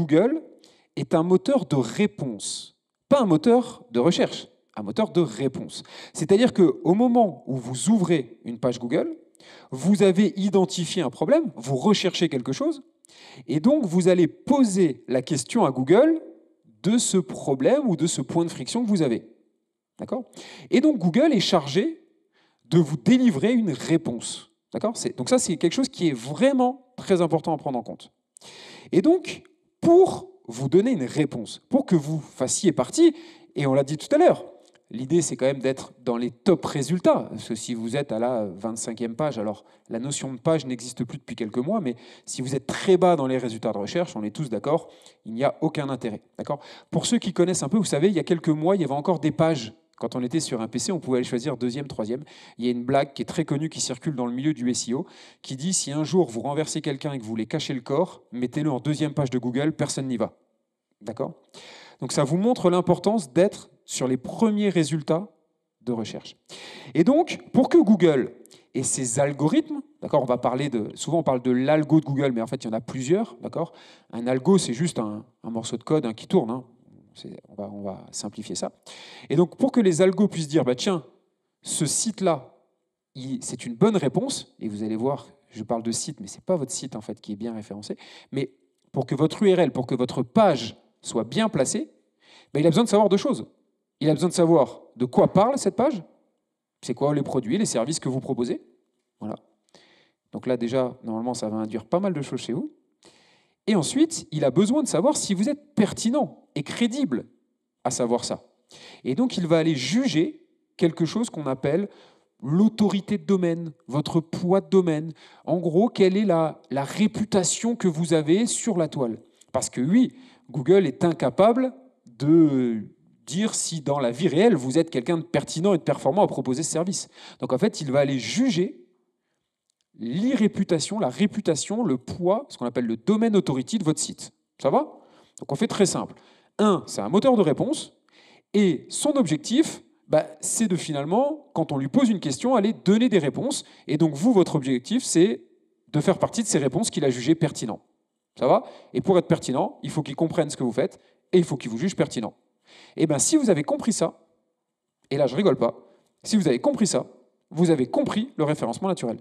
Google est un moteur de réponse, pas un moteur de recherche, un moteur de réponse. C'est-à-dire qu'au moment où vous ouvrez une page Google, vous avez identifié un problème, vous recherchez quelque chose, et donc vous allez poser la question à Google de ce problème ou de ce point de friction que vous avez. D'accord ? Et donc Google est chargé de vous délivrer une réponse. D'accord ? Donc ça, c'est quelque chose qui est vraiment très important à prendre en compte. Et donc, pour vous donner une réponse, pour que vous fassiez partie, et on l'a dit tout à l'heure, l'idée c'est quand même d'être dans les top résultats, parce que si vous êtes à la 25e page, alors la notion de page n'existe plus depuis quelques mois, mais si vous êtes très bas dans les résultats de recherche, on est tous d'accord, il n'y a aucun intérêt. D'accord ? Pour ceux qui connaissent un peu, vous savez, il y a quelques mois, il y avait encore des pages. Quand on était sur un PC, on pouvait aller choisir deuxième, troisième. Il y a une blague qui est très connue, qui circule dans le milieu du SEO, qui dit si un jour vous renversez quelqu'un et que vous voulez cacher le corps, mettez-le en deuxième page de Google, personne n'y va. D'accord ? Donc ça vous montre l'importance d'être sur les premiers résultats de recherche. Et donc, pour que Google ait ses algorithmes, d'accord, on va parler souvent on parle de l'algo de Google, mais en fait il y en a plusieurs, d'accord. Un algo, c'est juste un morceau de code qui tourne. Hein. On va simplifier ça. Et donc, pour que les algos puissent dire, bah, tiens, ce site-là, c'est une bonne réponse, et vous allez voir, je parle de site, mais ce n'est pas votre site en fait qui est bien référencé, mais pour que votre URL, pour que votre page soit bien placée, bah, il a besoin de savoir deux choses. Il a besoin de savoir de quoi parle cette page, c'est quoi les produits, les services que vous proposez. Voilà. Donc là, déjà, normalement, ça va induire pas mal de choses chez vous. Et ensuite, il a besoin de savoir si vous êtes pertinent et crédible à savoir ça. Et donc, il va aller juger quelque chose qu'on appelle l'autorité de domaine, votre poids de domaine. En gros, quelle est la réputation que vous avez sur la toile. Parce que oui, Google est incapable de dire si dans la vie réelle, vous êtes quelqu'un de pertinent et de performant à proposer ce service. Donc en fait, il va aller juger l'irréputation, la réputation, le poids, ce qu'on appelle le domaine authority de votre site. Ça va ? Donc on fait très simple. C'est un moteur de réponse, et son objectif, c'est de finalement, quand on lui pose une question, aller donner des réponses. Et donc vous, votre objectif, c'est de faire partie de ces réponses qu'il a jugées pertinentes. Ça va ? Et pour être pertinent, il faut qu'il comprenne ce que vous faites, et il faut qu'il vous juge pertinent. Et bien si vous avez compris ça, et là je rigole pas, si vous avez compris ça, vous avez compris le référencement naturel.